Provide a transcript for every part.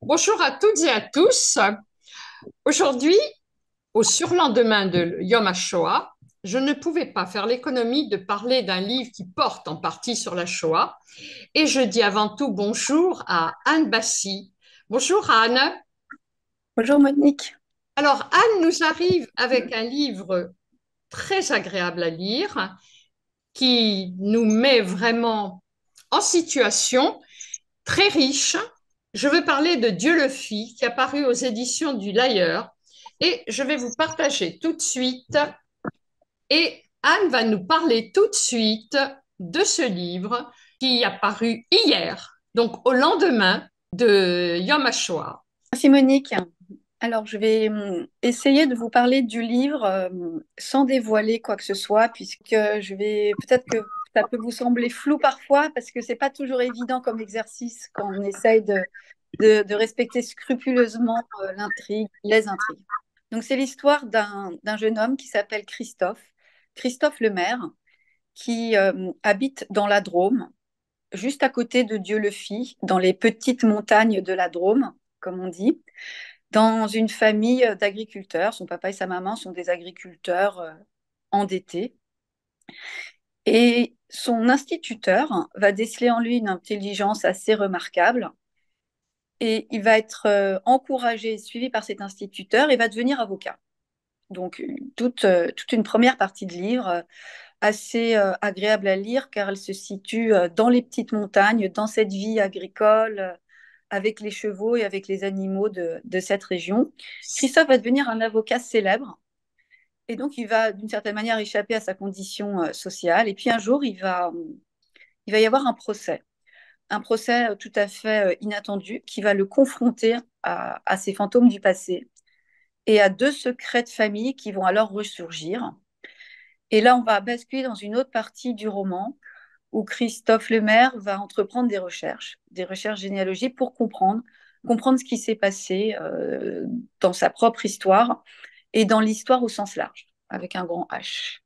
Bonjour à toutes et à tous. Aujourd'hui, au surlendemain de Yom HaShoah, je ne pouvais pas faire l'économie de parler d'un livre qui porte en partie sur la Shoah. Et je dis avant tout bonjour à Anne Bassi. Bonjour Anne. Bonjour Monique. Alors Anne nous arrive avec un livre très agréable à lire qui nous met vraiment en situation, très riche. Je veux parler de Dieu le fit, qui a paru aux éditions du Layer, et je vais vous partager tout de suite. Et Anne va nous parler tout de suite de ce livre qui a paru hier, donc au lendemain de Yom HaShoah. Merci Monique. Alors, je vais essayer de vous parler du livre sans dévoiler quoi que ce soit, puisque peut-être que ça peut vous sembler flou parfois, parce que c'est pas toujours évident comme exercice quand on essaye de respecter scrupuleusement l'intrigue, les intrigues. Donc, c'est l'histoire d'un jeune homme qui s'appelle Christophe Lemaire, qui habite dans la Drôme, juste à côté de Dieu-le-Fit, dans les petites montagnes de la Drôme, comme on dit, dans une famille d'agriculteurs. Son papa et sa maman sont des agriculteurs endettés. Et son instituteur va déceler en lui une intelligence assez remarquable. Et il va être encouragé, suivi par cet instituteur et va devenir avocat. Donc, toute une première partie de livre assez agréable à lire car elle se situe dans les petites montagnes, dans cette vie agricole, avec les chevaux et avec les animaux de cette région. Christophe va devenir un avocat célèbre et donc il va d'une certaine manière échapper à sa condition sociale. Et puis un jour, il va y avoir un procès tout à fait inattendu qui va le confronter à ces fantômes du passé et à deux secrets de famille qui vont alors ressurgir. Et là, on va basculer dans une autre partie du roman où Christophe Lemaire va entreprendre des recherches généalogiques pour comprendre ce qui s'est passé dans sa propre histoire et dans l'histoire au sens large, avec un grand H.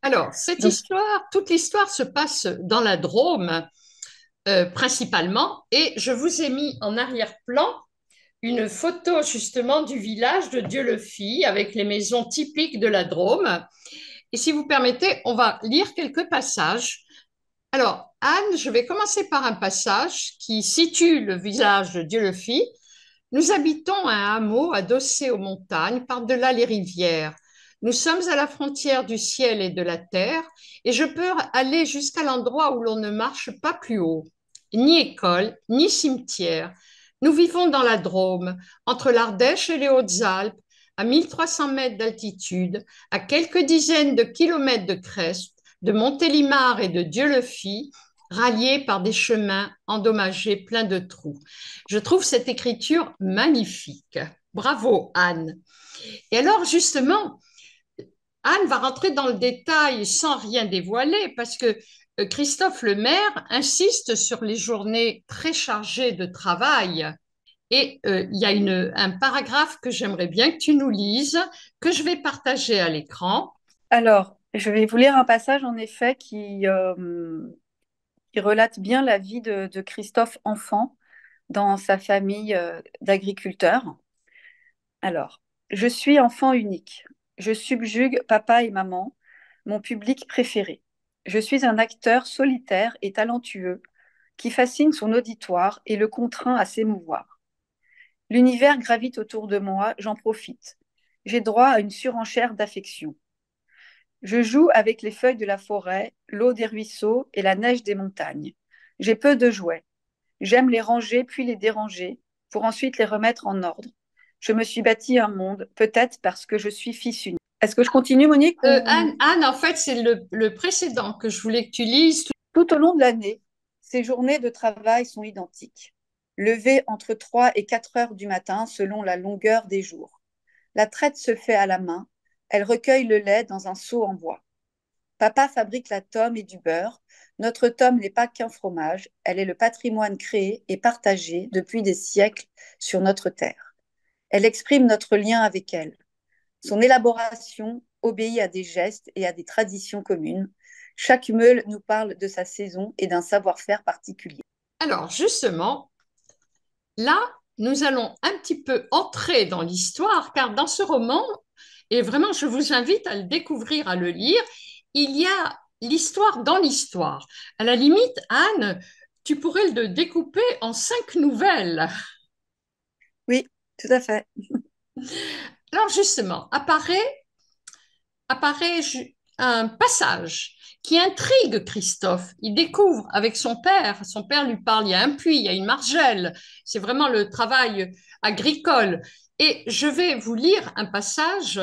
Alors, cette Donc, histoire, toute l'histoire se passe dans la Drôme, principalement, et je vous ai mis en arrière-plan une photo justement du village de Dieu-le-Fit avec les maisons typiques de la Drôme. Et si vous permettez, on va lire quelques passages. Alors, Anne, je vais commencer par un passage qui situe le village de Dieu-le-Fit. Nous habitons un hameau adossé aux montagnes par-delà les rivières. Nous sommes à la frontière du ciel et de la terre, et je peux aller jusqu'à l'endroit où l'on ne marche pas plus haut. Ni école, ni cimetière. Nous vivons dans la Drôme, entre l'Ardèche et les Hautes-Alpes, à 1 300 mètres d'altitude, à quelques dizaines de kilomètres de Crest, de Montélimar et de Dieu-le-Fit, ralliés par des chemins endommagés pleins de trous. Je trouve cette écriture magnifique. Bravo, Anne. Et alors, justement, Anne va rentrer dans le détail sans rien dévoiler parce que Christophe Lemaire insiste sur les journées très chargées de travail. Et il y a un paragraphe que j'aimerais bien que tu nous lises, que je vais partager à l'écran. alors, je vais vous lire un passage en effet qui relate bien la vie de Christophe enfant dans sa famille d'agriculteurs. Alors, je suis enfant unique. Je subjugue papa et maman, mon public préféré. Je suis un acteur solitaire et talentueux qui fascine son auditoire et le contraint à s'émouvoir. L'univers gravite autour de moi, j'en profite. J'ai droit à une surenchère d'affection. Je joue avec les feuilles de la forêt, l'eau des ruisseaux et la neige des montagnes. J'ai peu de jouets. J'aime les ranger puis les déranger pour ensuite les remettre en ordre. Je me suis bâti un monde, peut-être parce que je suis fils unique. Est-ce que je continue, Monique, ou Anne, en fait, c'est le précédent que je voulais que tu lises. tout au long de l'année, ces journées de travail sont identiques. Levé entre 3 et 4 heures du matin selon la longueur des jours. La traite se fait à la main. Elle recueille le lait dans un seau en bois. Papa fabrique la tome et du beurre. Notre tome n'est pas qu'un fromage, elle est le patrimoine créé et partagé depuis des siècles sur notre terre. Elle exprime notre lien avec elle. Son élaboration obéit à des gestes et à des traditions communes. Chaque meule nous parle de sa saison et d'un savoir-faire particulier. Alors, justement, là, nous allons un petit peu entrer dans l'histoire, car dans ce roman, et vraiment je vous invite à le découvrir, à le lire, il y a l'histoire dans l'histoire. À la limite, Anne, tu pourrais le découper en 5 nouvelles. Oui, tout à fait. Alors justement, apparaît un passage qui intrigue Christophe. Il découvre avec son père lui parle, il y a un puits, il y a une margelle, c'est vraiment le travail agricole. Et je vais vous lire un passage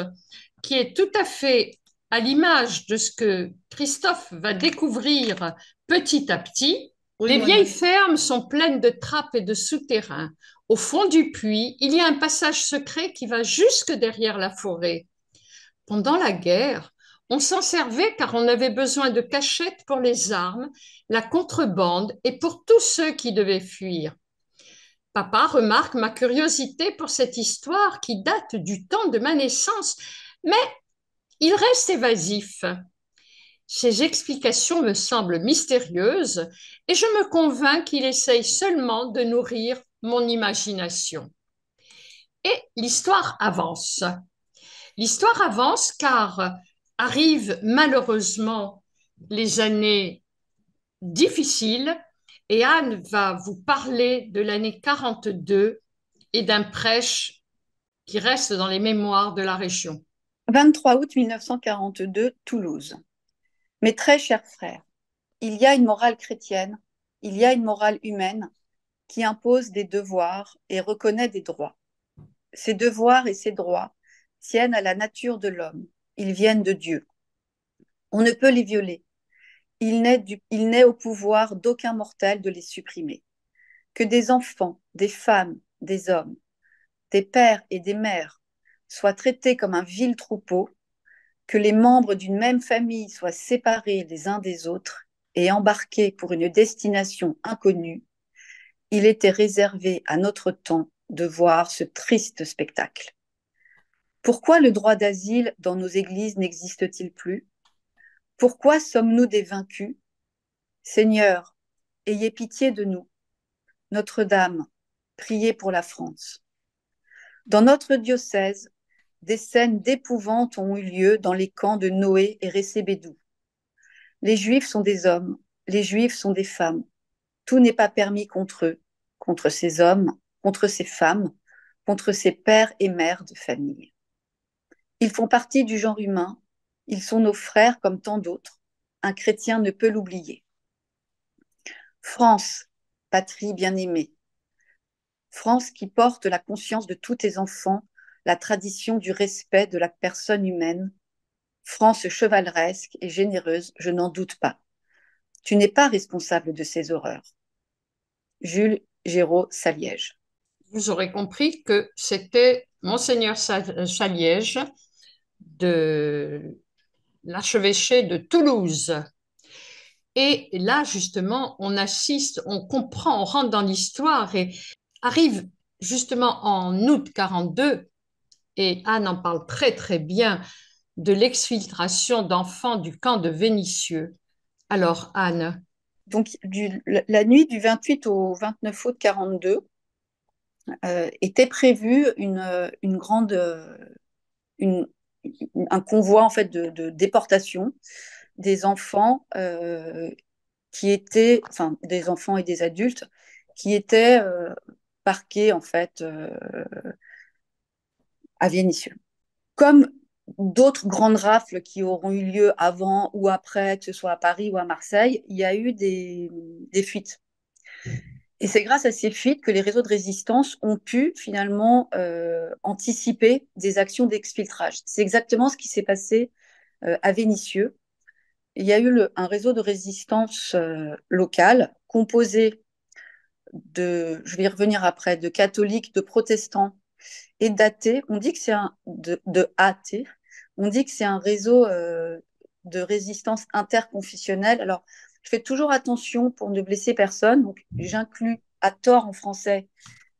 qui est tout à fait à l'image de ce que Christophe va découvrir petit à petit. Les vieilles fermes sont pleines de trappes et de souterrains. Au fond du puits, il y a un passage secret qui va jusque derrière la forêt. Pendant la guerre, on s'en servait car on avait besoin de cachettes pour les armes, la contrebande et pour tous ceux qui devaient fuir. Papa remarque ma curiosité pour cette histoire qui date du temps de ma naissance, mais il reste évasif. Ses explications me semblent mystérieuses et je me convainc qu'il essaye seulement de nourrir mon imagination. Et l'histoire avance. L'histoire avance car arrivent malheureusement les années difficiles et Anne va vous parler de l'année 42 et d'un prêche qui reste dans les mémoires de la région. 23 août 1942, Toulouse. Mes très chers frères, il y a une morale chrétienne, il y a une morale humaine qui impose des devoirs et reconnaît des droits. Ces devoirs et ces droits tiennent à la nature de l'homme. Ils viennent de Dieu. On ne peut les violer. Il n'est au pouvoir d'aucun mortel de les supprimer. Que des enfants, des femmes, des hommes, des pères et des mères soient traités comme un vil troupeau, que les membres d'une même famille soient séparés les uns des autres et embarqués pour une destination inconnue, il était réservé à notre temps de voir ce triste spectacle. Pourquoi le droit d'asile dans nos églises n'existe-t-il plus? Pourquoi sommes-nous des vaincus? Seigneur, ayez pitié de nous. Notre-Dame, priez pour la France. Dans notre diocèse, des scènes d'épouvante ont eu lieu dans les camps de Noé et Récébédou. Les Juifs sont des hommes, les Juifs sont des femmes. Tout n'est pas permis contre eux, contre ces hommes, contre ces femmes, contre ces pères et mères de famille. Ils font partie du genre humain, ils sont nos frères comme tant d'autres. Un chrétien ne peut l'oublier. France, patrie bien-aimée. France qui porte la conscience de tous tes enfants, la tradition du respect de la personne humaine. France chevaleresque et généreuse, je n'en doute pas. Tu n'es pas responsable de ces horreurs. Jules Géraud Saliège. Vous aurez compris que c'était Monseigneur Saliège de l'archevêché de Toulouse. Et là, justement, on assiste, on comprend, on rentre dans l'histoire et arrive justement en août 42, et Anne en parle très très bien, de l'exfiltration d'enfants du camp de Vénissieux. Alors, Anne. Donc, la nuit du 28 au 29 août 42 était prévu une grande, une, un convoi en fait de déportation des enfants qui étaient, enfin des enfants et des adultes qui étaient parqués en fait à Vénissieux. Comme d'autres grandes rafles qui auront eu lieu avant ou après, que ce soit à Paris ou à Marseille, il y a eu des fuites. Et c'est grâce à ces fuites que les réseaux de résistance ont pu finalement anticiper des actions d'exfiltrage. C'est exactement ce qui s'est passé à Vénissieux. Il y a eu un réseau de résistance locale composé je vais y revenir après, de catholiques, de protestants et d'athées. On dit que c'est de athées. On dit que c'est un réseau de résistance interconfessionnelle. Alors, je fais toujours attention pour ne blesser personne. Donc, j'inclus à tort en français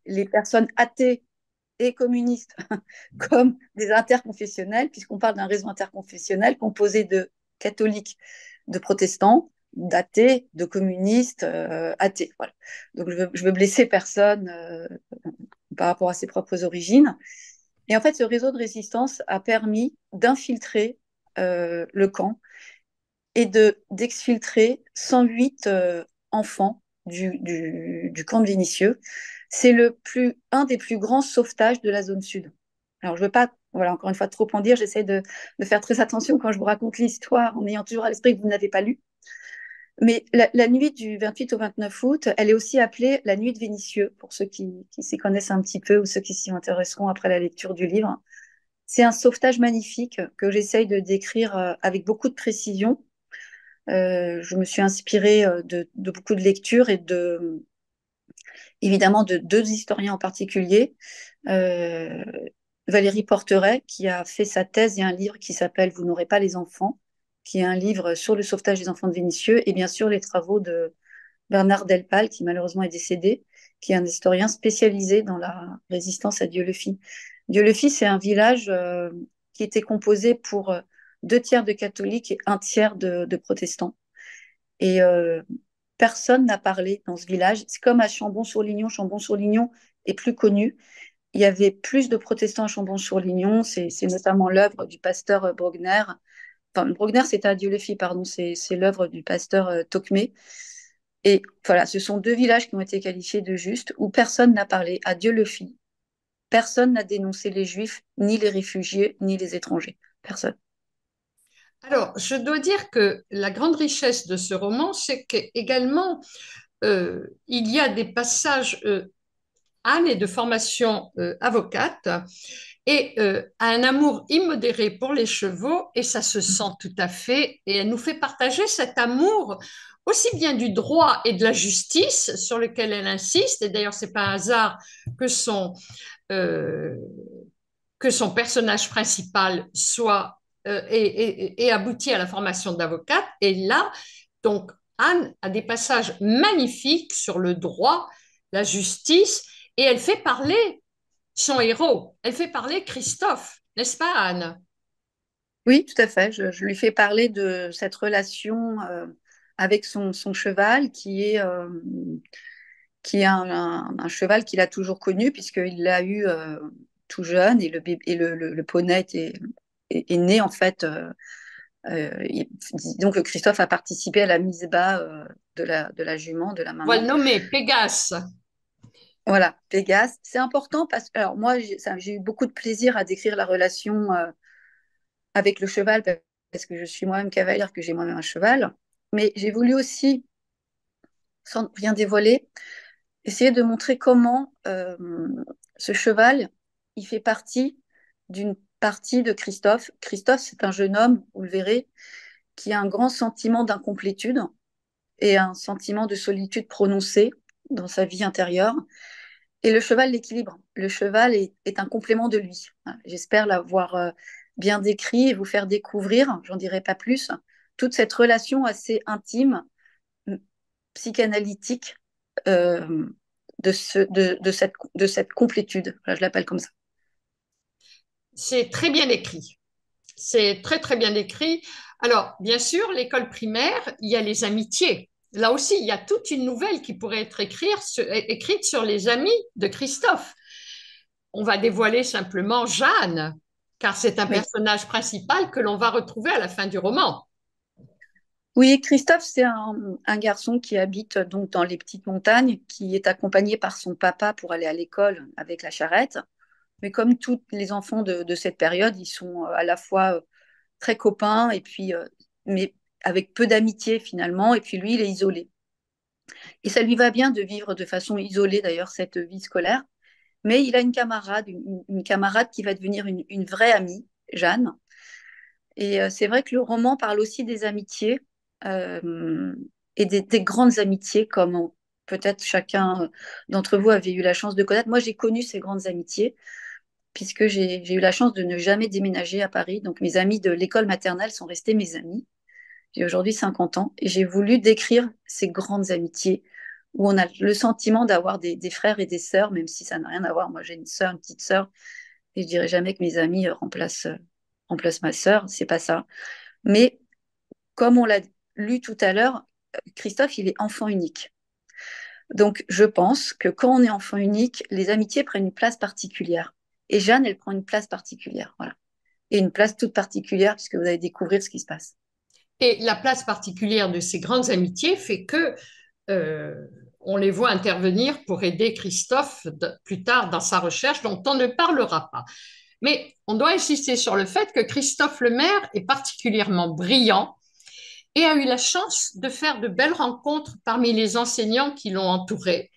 les personnes athées et communistes comme des interconfessionnels, puisqu'on parle d'un réseau interconfessionnel composé de catholiques, de protestants, d'athées, de communistes, athées. Voilà. Donc je veux blesser personne par rapport à ses propres origines. Et en fait, ce réseau de résistance a permis d'infiltrer le camp et d'exfiltrer 108 enfants du camp de Vénissieux. C'est un des plus grands sauvetages de la zone sud. Alors, je ne veux pas, voilà, encore une fois, trop en dire. J'essaie de faire très attention quand je vous raconte l'histoire en ayant toujours à l'esprit que vous n'avez pas lu. Mais la nuit du 28 au 29 août, elle est aussi appelée la nuit de Vénissieux, pour ceux qui s'y connaissent un petit peu ou ceux qui s'y intéresseront après la lecture du livre. C'est un sauvetage magnifique que j'essaye de décrire avec beaucoup de précision. Je me suis inspirée de beaucoup de lectures et évidemment de deux historiens en particulier. Euh, Valérie Porteret, qui a fait sa thèse et un livre qui s'appelle Vous n'aurez pas les enfants, qui est un livre sur le sauvetage des enfants de Vénissieux, et bien sûr les travaux de Bernard Delpal, qui malheureusement est décédé, qui est un historien spécialisé dans la résistance à Dieulefit. Dieulefit, c'est un village qui était composé pour 2 tiers de catholiques et 1 tiers de protestants. Et personne n'a parlé dans ce village. C'est comme à Chambon-sur-Lignon. Chambon-sur-Lignon est plus connu. Il y avait plus de protestants à Chambon-sur-Lignon. C'est notamment l'œuvre du pasteur Brogner. Enfin, Brogner, c'était à Dieulefit, pardon. C'est l'œuvre du pasteur Tocmé. Et voilà, ce sont 2 villages qui ont été qualifiés de justes, où personne n'a parlé. À Dieulefit, personne n'a dénoncé les Juifs, ni les réfugiés, ni les étrangers. Personne. Alors, je dois dire que la grande richesse de ce roman, c'est qu'également, il y a des passages. Anne est de formation avocate et a un amour immodéré pour les chevaux et ça se sent tout à fait. Et elle nous fait partager cet amour aussi bien du droit et de la justice sur lequel elle insiste. Et d'ailleurs, c'est pas un hasard que son, euh, que son personnage principal soit et aboutit à la formation d'avocate. Et là, donc, Anne a des passages magnifiques sur le droit, la justice, et elle fait parler son héros. Elle fait parler Christophe, n'est-ce pas, Anne? Oui, tout à fait. Je lui fais parler de cette relation avec son cheval, qui est un cheval qu'il a toujours connu, puisqu'il l'a eu tout jeune, et le poney est né, en fait. Disons que Christophe a participé à la mise bas de la jument, de la On va maman. le nommer Pégase. Voilà, Pégase. C'est important parce que, alors moi, j'ai eu beaucoup de plaisir à décrire la relation avec le cheval, parce que je suis moi-même cavalière, que j'ai moi-même un cheval. Mais j'ai voulu aussi, sans rien dévoiler, essayer de montrer comment ce cheval, il fait partie d'une partie de Christophe. Christophe, c'est un jeune homme, vous le verrez, qui a un grand sentiment d'incomplétude et un sentiment de solitude prononcé dans sa vie intérieure. Et le cheval l'équilibre. Le cheval est un complément de lui. J'espère l'avoir bien décrit et vous faire découvrir, j'en dirai pas plus, toute cette relation assez intime, psychanalytique, euh, de cette complétude. Voilà, je l'appelle comme ça. C'est très bien écrit. C'est très, très bien écrit. Alors, bien sûr, l'école primaire, il y a les amitiés. Là aussi, il y a toute une nouvelle qui pourrait être écrite sur les amis de Christophe. On va dévoiler simplement Jeanne, car c'est un Oui. personnage principal que l'on va retrouver à la fin du roman. Oui, Christophe, c'est un garçon qui habite donc dans les petites montagnes, qui est accompagné par son papa pour aller à l'école avec la charrette. Mais comme tous les enfants de cette période, ils sont à la fois très copains et puis, mais avec peu d'amitié finalement. Et puis lui, il est isolé. Et ça lui va bien de vivre de façon isolée d'ailleurs cette vie scolaire. Mais il a une camarade, une camarade qui va devenir une vraie amie, Jeanne. Et c'est vrai que le roman parle aussi des amitiés euh, et des grandes amitiés, comme peut-être chacun d'entre vous avait eu la chance de connaître. Moi, j'ai connu ces grandes amitiés, puisque j'ai eu la chance de ne jamais déménager à Paris. Donc mes amis de l'école maternelle sont restés mes amis. J'ai aujourd'hui 50 ans et j'ai voulu décrire ces grandes amitiés où on a le sentiment d'avoir des frères et des sœurs, même si ça n'a rien à voir. Moi, j'ai une sœur, une petite sœur, et je dirais jamais que mes amis remplacent ma sœur, c'est pas ça. Mais comme on l'a lu tout à l'heure, Christophe, il est enfant unique. Donc, je pense que quand on est enfant unique, les amitiés prennent une place particulière. Et Jeanne, elle prend une place particulière, voilà. Et une place toute particulière puisque vous allez découvrir ce qui se passe. Et la place particulière de ces grandes amitiés fait que euh, on les voit intervenir pour aider Christophe plus tard dans sa recherche, dont on ne parlera pas. Mais on doit insister sur le fait que Christophe Lemaire est particulièrement brillant et a eu la chance de faire de belles rencontres parmi les enseignants qui l'ont entouré,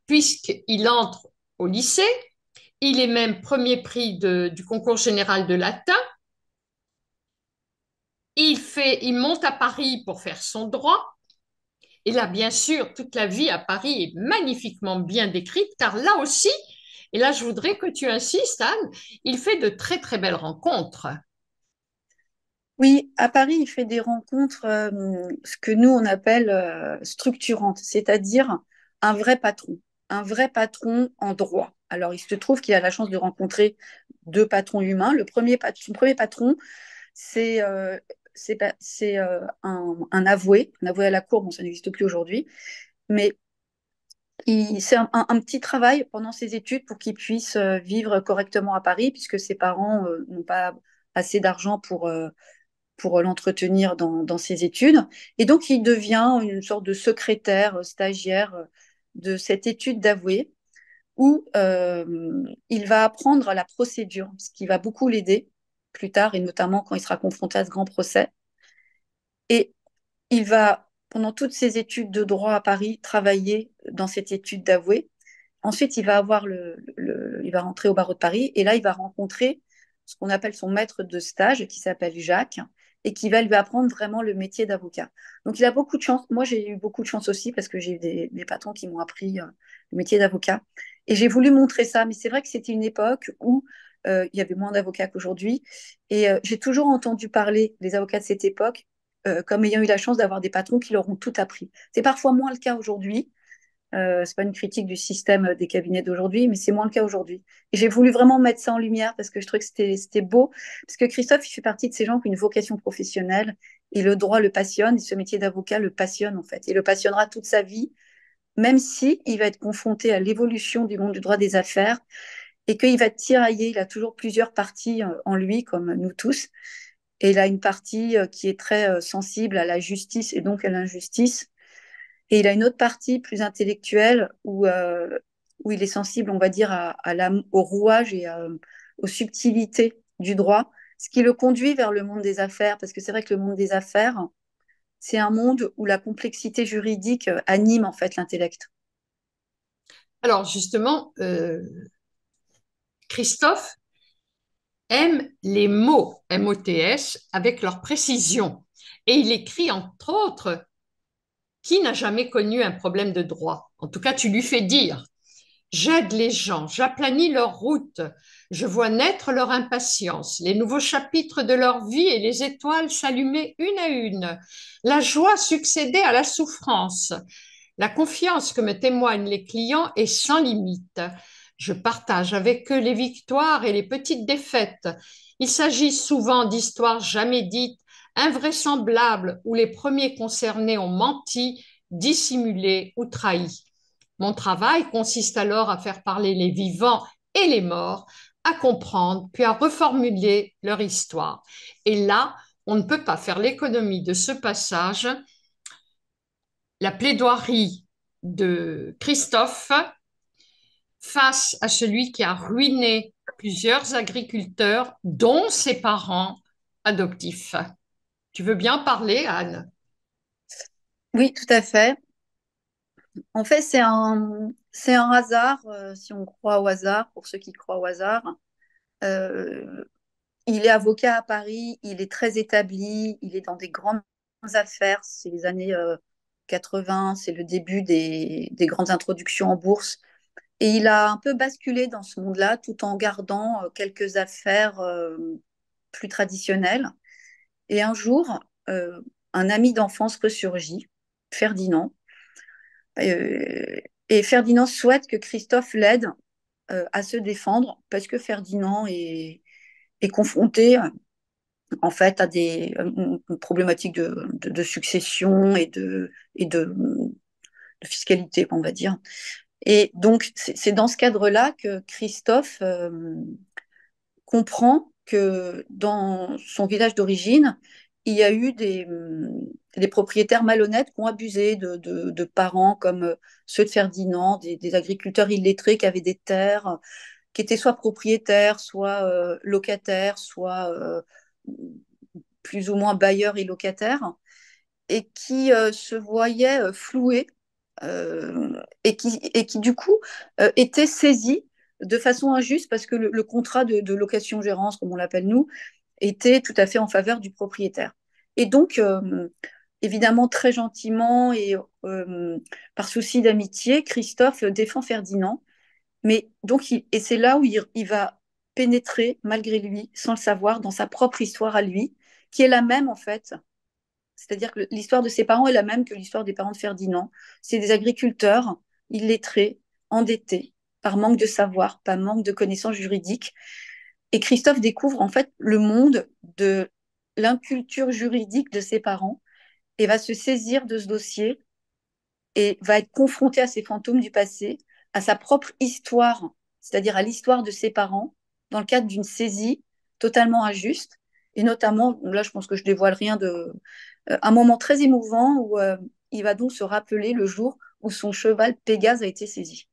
puisqu'il entre au lycée, il est même premier prix du concours général de latin, il monte à Paris pour faire son droit. Et là, bien sûr, toute la vie à Paris est magnifiquement bien décrite, car là aussi, et là je voudrais que tu insistes, Anne, il fait de très très belles rencontres. Oui, à Paris, il fait des rencontres, ce que nous, on appelle structurantes, c'est-à-dire un vrai patron en droit. Alors, il se trouve qu'il a la chance de rencontrer deux patrons humains. Son premier patron, c'est un avoué à la cour, bon, ça n'existe plus aujourd'hui, mais c'est un petit travail pendant ses études pour qu'il puisse vivre correctement à Paris, puisque ses parents n'ont pas assez d'argent pour l'entretenir dans ses études. Et donc, il devient une sorte de secrétaire, stagiaire de cette étude d'avoué, où il va apprendre la procédure, ce qui va beaucoup l'aider plus tard, et notamment quand il sera confronté à ce grand procès. Et il va, pendant toutes ses études de droit à Paris, travailler dans cette étude d'avoué. Ensuite, il va rentrer au barreau de Paris et là, il va rencontrer ce qu'on appelle son maître de stage, qui s'appelle Jacques, et qui va lui apprendre vraiment le métier d'avocat. Donc, il a beaucoup de chance. Moi, j'ai eu beaucoup de chance aussi parce que j'ai eu des patrons qui m'ont appris le métier d'avocat. Et j'ai voulu montrer ça, mais c'est vrai que c'était une époque où il y avait moins d'avocats qu'aujourd'hui. Et j'ai toujours entendu parler des avocats de cette époque comme ayant eu la chance d'avoir des patrons qui leur ont tout appris. C'est parfois moins le cas aujourd'hui. C'est pas une critique du système des cabinets d'aujourd'hui, mais c'est moins le cas aujourd'hui. Et j'ai voulu vraiment mettre ça en lumière parce que je trouvais que c'était beau. Parce que Christophe, il fait partie de ces gens qui ont une vocation professionnelle et le droit le passionne et ce métier d'avocat le passionne en fait. Et le passionnera toute sa vie, même si il va être confronté à l'évolution du monde du droit des affaires et qu'il va tirailler. Il a toujours plusieurs parties en lui, comme nous tous. Et il a une partie qui est très sensible à la justice et donc à l'injustice. Et il a une autre partie plus intellectuelle où il est sensible, on va dire, au rouage et aux subtilités du droit, ce qui le conduit vers le monde des affaires, parce que c'est vrai que le monde des affaires, c'est un monde où la complexité juridique anime en fait l'intellect. Alors justement, Christophe aime les mots MOTS avec leur précision. Et il écrit entre autres, qui n'a jamais connu un problème de droit? En tout cas, tu lui fais dire. J'aide les gens, j'aplanis leur route, je vois naître leur impatience, les nouveaux chapitres de leur vie et les étoiles s'allumer une à une, la joie succéder à la souffrance. La confiance que me témoignent les clients est sans limite. Je partage avec eux les victoires et les petites défaites. Il s'agit souvent d'histoires jamais dites, invraisemblables, où les premiers concernés ont menti, dissimulé ou trahi. Mon travail consiste alors à faire parler les vivants et les morts, à comprendre, puis à reformuler leur histoire. Et là, on ne peut pas faire l'économie de ce passage, la plaidoirie de Christophe face à celui qui a ruiné plusieurs agriculteurs, dont ses parents adoptifs. Tu veux bien parler, Anne? Oui, tout à fait. En fait, c'est un hasard, si on croit au hasard, pour ceux qui croient au hasard. Euh, il est avocat à Paris, il est très établi, il est dans des grandes affaires. C'est les années 80, c'est le début des grandes introductions en bourse. Et il a un peu basculé dans ce monde-là tout en gardant quelques affaires plus traditionnelles. Et un jour, un ami d'enfance ressurgit, Ferdinand. Et Ferdinand souhaite que Christophe l'aide à se défendre parce que Ferdinand est confronté en fait à une problématique de succession et de de fiscalité, on va dire. Et donc, c'est dans ce cadre-là que Christophe comprend que dans son village d'origine, il y a eu des propriétaires malhonnêtes qui ont abusé de parents comme ceux de Ferdinand, des agriculteurs illettrés qui avaient des terres, qui étaient soit propriétaires, soit locataires, soit plus ou moins bailleurs et locataires, et qui se voyaient floués et qui du coup étaient saisis de façon injuste parce que le contrat de location-gérance, comme on l'appelle nous, était tout à fait en faveur du propriétaire. Et donc, évidemment, très gentiment et par souci d'amitié, Christophe défend Ferdinand. Mais donc, et c'est là où il va pénétrer, malgré lui, sans le savoir, dans sa propre histoire à lui, qui est la même en fait. C'est-à-dire que l'histoire de ses parents est la même que l'histoire des parents de Ferdinand. C'est des agriculteurs illettrés, endettés, par manque de savoir, par manque de connaissances juridiques. Et Christophe découvre en fait le monde de l'inculture juridique de ses parents et va se saisir de ce dossier et va être confronté à ces fantômes du passé, à sa propre histoire, c'est-à-dire à l'histoire de ses parents, dans le cadre d'une saisie totalement injuste. Et notamment, là, je pense que je dévoile rien de. Un moment très émouvant où il va donc se rappeler le jour où son cheval Pégase a été saisi.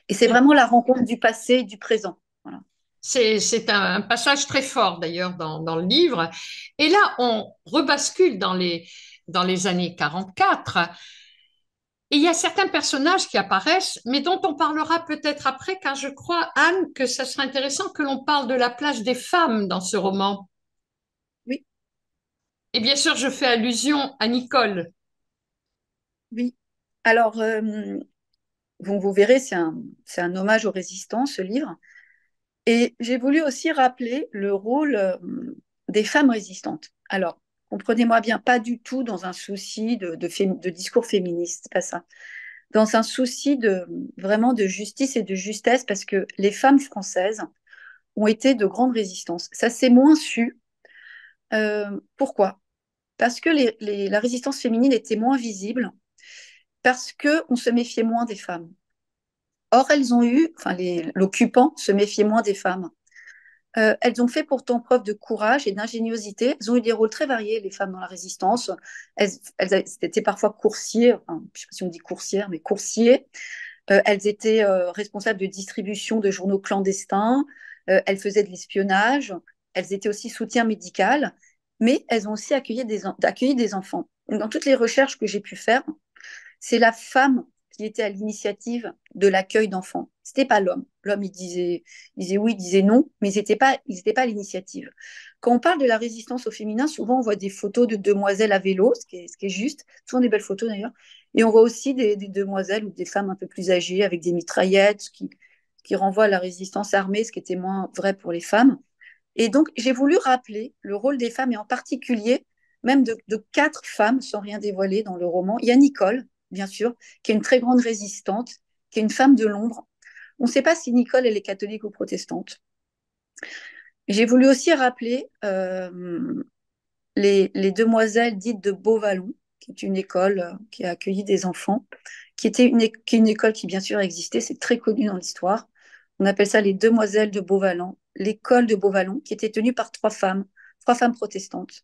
Et c'est vraiment la rencontre du passé et du présent. Voilà. C'est un passage très fort d'ailleurs dans le livre. Et là, on rebascule dans les années 44. Et il y a certains personnages qui apparaissent, mais dont on parlera peut-être après, car je crois, Anne, que ça serait intéressant que l'on parle de la place des femmes dans ce roman. Oui, Et bien sûr, je fais allusion à Nicole. oui. Alors, vous verrez, c'est un hommage aux résistants, ce livre. Et j'ai voulu aussi rappeler le rôle des femmes résistantes. Alors, comprenez-moi bien, pas du tout dans un souci de discours féministe, c'est pas ça. Dans un souci vraiment de justice et de justesse, parce que les femmes françaises ont été de grandes résistances. Ça s'est moins su. Pourquoi? Parce que la résistance féminine était moins visible, parce qu'on se méfiait moins des femmes. Or, enfin, l'occupant se méfiait moins des femmes. Elles ont fait pourtant preuve de courage et d'ingéniosité. Elles ont eu des rôles très variés, les femmes dans la résistance. Elles étaient parfois coursiers, enfin, je ne sais pas si on dit coursières, mais coursiers. Elles étaient responsables de distribution de journaux clandestins. Elles faisaient de l'espionnage. Elles étaient aussi soutien médical. Mais elles ont aussi accueilli des enfants. Dans toutes les recherches que j'ai pu faire, c'est la femme qui était à l'initiative de l'accueil d'enfants. C'était pas l'homme. L'homme, il disait oui, il disait non, mais ils n'étaient pas à l'initiative. Quand on parle de la résistance au féminin, souvent on voit des photos de demoiselles à vélo, ce qui est juste, souvent des belles photos d'ailleurs, et on voit aussi des demoiselles ou des femmes un peu plus âgées avec des mitraillettes, qui renvoient à la résistance armée, ce qui était moins vrai pour les femmes. Et donc, j'ai voulu rappeler le rôle des femmes, et en particulier, même de quatre femmes, sans rien dévoiler dans le roman. Il y a Nicole, bien sûr, qui est une très grande résistante, qui est une femme de l'ombre. On ne sait pas si Nicole, elle est catholique ou protestante. J'ai voulu aussi rappeler les demoiselles dites de Beauvallon, qui est une école qui a accueilli des enfants, qui est une école qui, bien sûr, existait, c'est très connu dans l'histoire. On appelle ça les demoiselles de Beauvallon, l'école de Beauvallon, qui était tenue par trois femmes protestantes,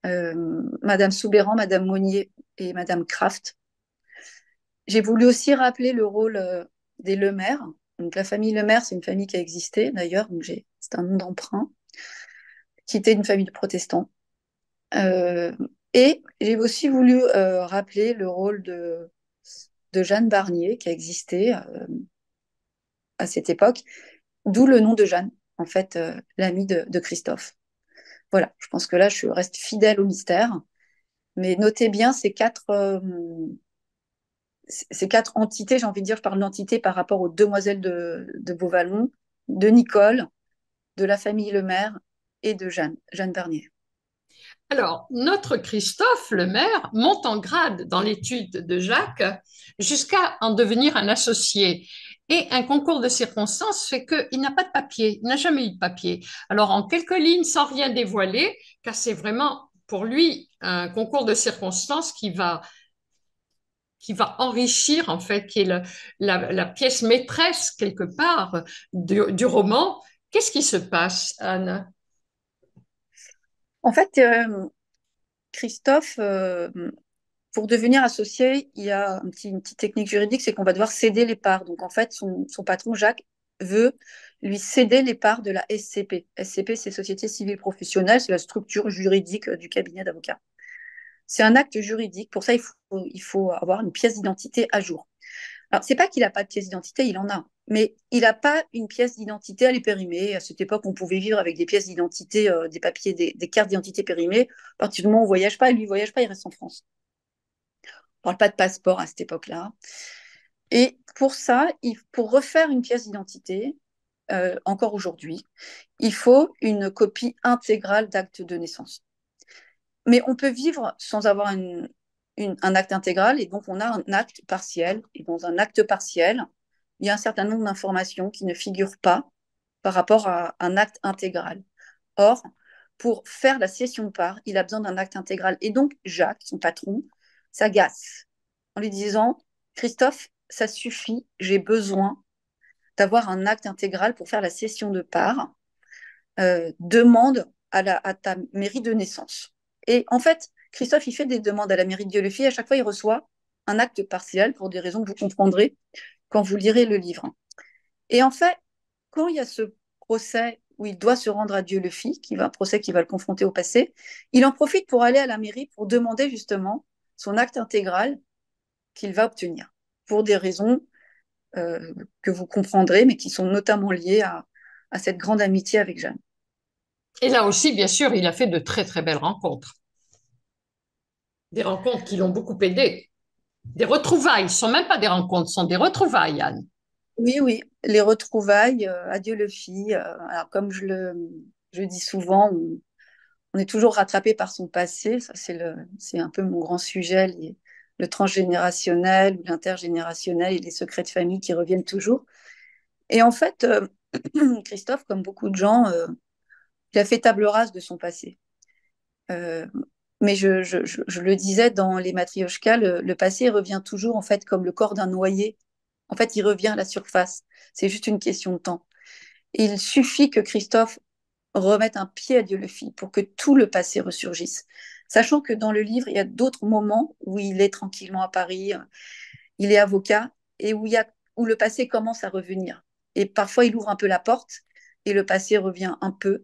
Madame Soubéran, Madame Monnier et Madame Kraft. J'ai voulu aussi rappeler le rôle des Lemaire. Donc la famille Lemaire, c'est une famille qui a existé d'ailleurs, donc c'est un nom d'emprunt, qui était une famille de protestants. Euh, et j'ai aussi voulu rappeler le rôle de Jeanne Barnier, qui a existé à cette époque, d'où le nom de Jeanne, en fait, l'amie de Christophe. Voilà, je pense que là, je reste fidèle au mystère. Mais notez bien ces quatre entités, j'ai envie de dire, je parle d'entités par rapport aux demoiselles de Beauvallon, de Nicole, de la famille Lemaire et de Jeanne Barnier. Alors, notre Christophe Lemaire monte en grade dans l'étude de Jacques jusqu'à en devenir un associé. Et un concours de circonstances fait qu'il n'a pas de papier, il n'a jamais eu de papier. Alors, en quelques lignes, sans rien dévoiler, car c'est vraiment pour lui un concours de circonstances qui va qui va enrichir, en fait, qui est la pièce maîtresse, quelque part, du roman. Qu'est-ce qui se passe, Anne? En fait, Christophe, pour devenir associé, il y a une petite technique juridique, c'est qu'on va devoir céder les parts. Donc, en fait, son patron, Jacques, veut lui céder les parts de la SCP. SCP, c'est Société Civile Professionnelle, c'est la structure juridique du cabinet d'avocats. C'est un acte juridique. Pour ça, il faut avoir une pièce d'identité à jour. Alors, c'est pas qu'il n'a pas de pièce d'identité, il en a. Mais il n'a pas une pièce d'identité, elle est périmée. À cette époque, on pouvait vivre avec des pièces d'identité, des papiers, des cartes d'identité périmées. À partir du moment où on ne voyage pas, lui, il ne voyage pas, il reste en France. On ne parle pas de passeport à cette époque-là. Et pour ça, pour refaire une pièce d'identité, encore aujourd'hui, il faut une copie intégrale d'acte de naissance. Mais on peut vivre sans avoir un acte intégral, et donc on a un acte partiel. Et dans un acte partiel, il y a un certain nombre d'informations qui ne figurent pas par rapport à un acte intégral. Or, pour faire la cession de part, il a besoin d'un acte intégral. Et donc, Jacques, son patron, s'agace en lui disant, Christophe, ça suffit, j'ai besoin d'avoir un acte intégral pour faire la cession de part. Demande à ta mairie de naissance. Et en fait, Christophe, il fait des demandes à la mairie de Dieulefit. À chaque fois, il reçoit un acte partiel pour des raisons que vous comprendrez quand vous lirez le livre. Et en fait, quand il y a ce procès où il doit se rendre à Dieulefit, un procès qui va le confronter au passé, il en profite pour aller à la mairie pour demander justement son acte intégral qu'il va obtenir pour des raisons que vous comprendrez, mais qui sont notamment liées à cette grande amitié avec Jeanne. Et là aussi, bien sûr, il a fait de très, très belles rencontres. Des rencontres qui l'ont beaucoup aidé. Des retrouvailles. Ce ne sont même pas des rencontres, ce sont des retrouvailles, Anne. Oui, oui, les retrouvailles, adieu le fille. Alors, comme je le dis souvent, on est toujours rattrapé par son passé. Ça, c'est un peu mon grand sujet, le transgénérationnel ou l'intergénérationnel et les secrets de famille qui reviennent toujours. Et en fait, Christophe, comme beaucoup de gens, il a fait table rase de son passé. Euh, mais je le disais dans les Matrioshkas, le passé revient toujours en fait comme le corps d'un noyé. En fait, il revient à la surface. C'est juste une question de temps. Il suffit que Christophe remette un pied à Dieu le fit pour que tout le passé ressurgisse. Sachant que dans le livre, il y a d'autres moments où il est tranquillement à Paris, il est avocat, et où le passé commence à revenir. Et parfois, il ouvre un peu la porte et le passé revient un peu.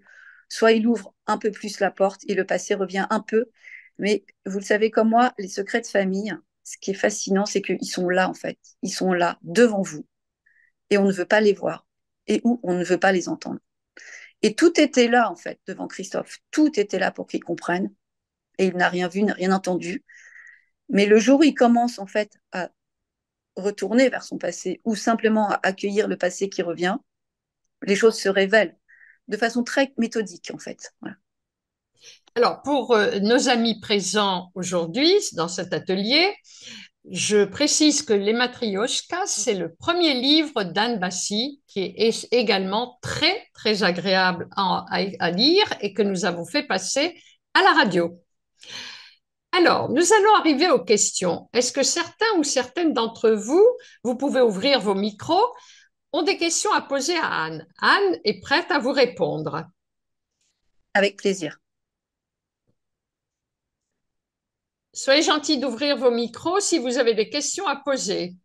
Soit il ouvre un peu plus la porte et le passé revient un peu. Mais vous le savez comme moi, les secrets de famille, ce qui est fascinant, c'est qu'ils sont là, en fait. Ils sont là, devant vous. Et on ne veut pas les voir. Et où on ne veut pas les entendre. Et tout était là, en fait, devant Christophe. Tout était là pour qu'il comprenne. Et il n'a rien vu, n'a rien entendu. Mais le jour où il commence, en fait, à retourner vers son passé ou simplement à accueillir le passé qui revient, les choses se révèlent de façon très méthodique, en fait. Voilà. Alors, pour nos amis présents aujourd'hui dans cet atelier, je précise que Les Matrioshkas, c'est le premier livre d'Anne Bassi qui est également très, très agréable à lire et que nous avons fait passer à la radio. Alors, nous allons arriver aux questions. Est-ce que certains ou certaines d'entre vous, vous pouvez ouvrir vos micros, ont des questions à poser à Anne? Anne est prête à vous répondre. Avec plaisir. Soyez gentils d'ouvrir vos micros si vous avez des questions à poser.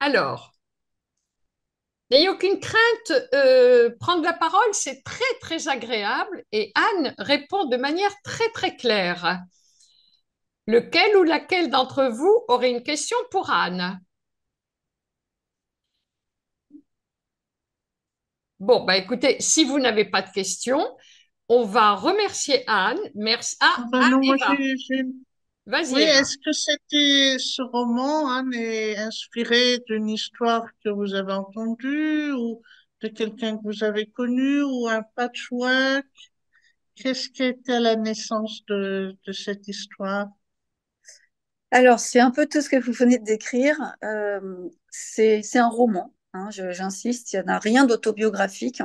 Alors, n'ayez aucune crainte, prendre la parole, c'est très, très agréable et Anne répond de manière très, très claire. Lequel ou laquelle d'entre vous aurait une question pour Anne? Bon, bah écoutez, si vous n'avez pas de questions, on va remercier Anne. Merci. Ah, Enfin, non, Anne, moi Eva. Oui, Vas-y, Eva. est-ce que ce roman, Anne, est inspiré d'une histoire que vous avez entendue ou de quelqu'un que vous avez connu ou un patchwork? Qu'est-ce qui était à la naissance de cette histoire? Alors, c'est un peu tout ce que vous venez de décrire. C'est un roman, hein, j'insiste, il n'y en a rien d'autobiographique.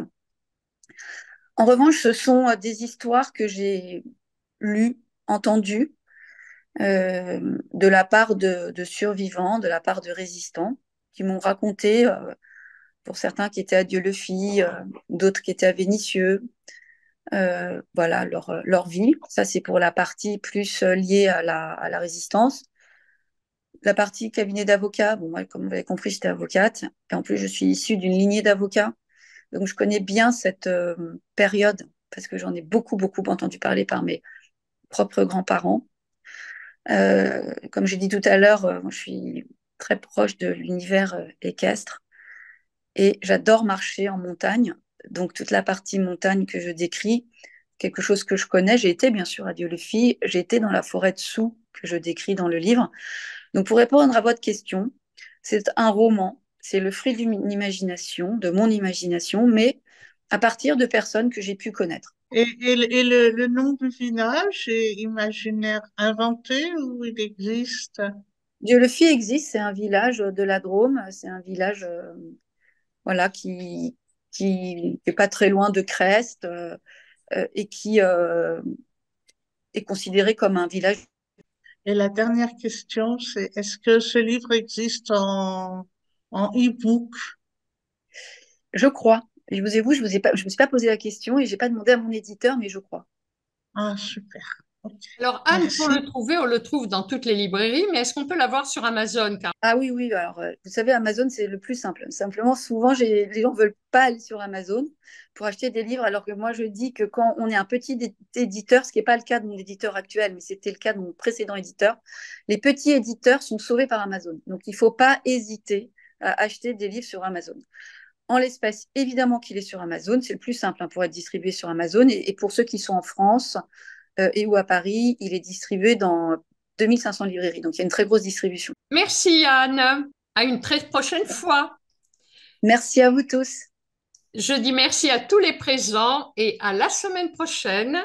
En revanche, ce sont des histoires que j'ai lu, entendu de la part de survivants, de la part de résistants, qui m'ont raconté, pour certains qui étaient à Dieu-le-Fit, d'autres qui étaient à Vénissieux, voilà, leur vie. Ça, c'est pour la partie plus liée à la résistance. La partie cabinet d'avocats, bon, moi, comme vous l'avez compris, j'étais avocate. Et en plus, je suis issue d'une lignée d'avocats. Donc, je connais bien cette période parce que j'en ai beaucoup, beaucoup entendu parler par mes propres grands-parents. Comme j'ai dit tout à l'heure, je suis très proche de l'univers équestre et j'adore marcher en montagne. Donc, toute la partie montagne que je décris, quelque chose que je connais. J'ai été bien sûr à Dieu-le-Fit, j'ai été dans la forêt de Soux que je décris dans le livre. Donc, pour répondre à votre question, c'est un roman, c'est le fruit d'une imagination, de mon imagination, mais à partir de personnes que j'ai pu connaître. Et le nom du village est imaginaire inventé ou il existe? Dieu-le-Fit existe, c'est un village de la Drôme, c'est un village voilà, qui est pas très loin de Crest et qui est considéré comme un village. Et la dernière question, c'est est-ce que ce livre existe en e-book? Je crois. Je vous avoue, je me suis pas posé la question et j'ai pas demandé à mon éditeur, mais je crois. Ah, super. Ok. Alors, Anne, pour Merci. le trouver, on le trouve dans toutes les librairies, mais est-ce qu'on peut l'avoir sur Amazon? Ah oui, oui. Alors, vous savez, Amazon, c'est le plus simple. Simplement, souvent, les gens veulent pas aller sur Amazon pour acheter des livres, alors que moi, je dis que quand on est un petit éditeur, ce qui n'est pas le cas de mon éditeur actuel, mais c'était le cas de mon précédent éditeur, les petits éditeurs sont sauvés par Amazon. Donc, il ne faut pas hésiter à acheter des livres sur Amazon. En l'espèce, évidemment qu'il est sur Amazon. C'est le plus simple pour être distribué sur Amazon. Et pour ceux qui sont en France et ou à Paris, il est distribué dans 2500 librairies. Donc, il y a une très grosse distribution. Merci, Anne. À une très prochaine fois. Merci à vous tous. Je dis merci à tous les présents et à la semaine prochaine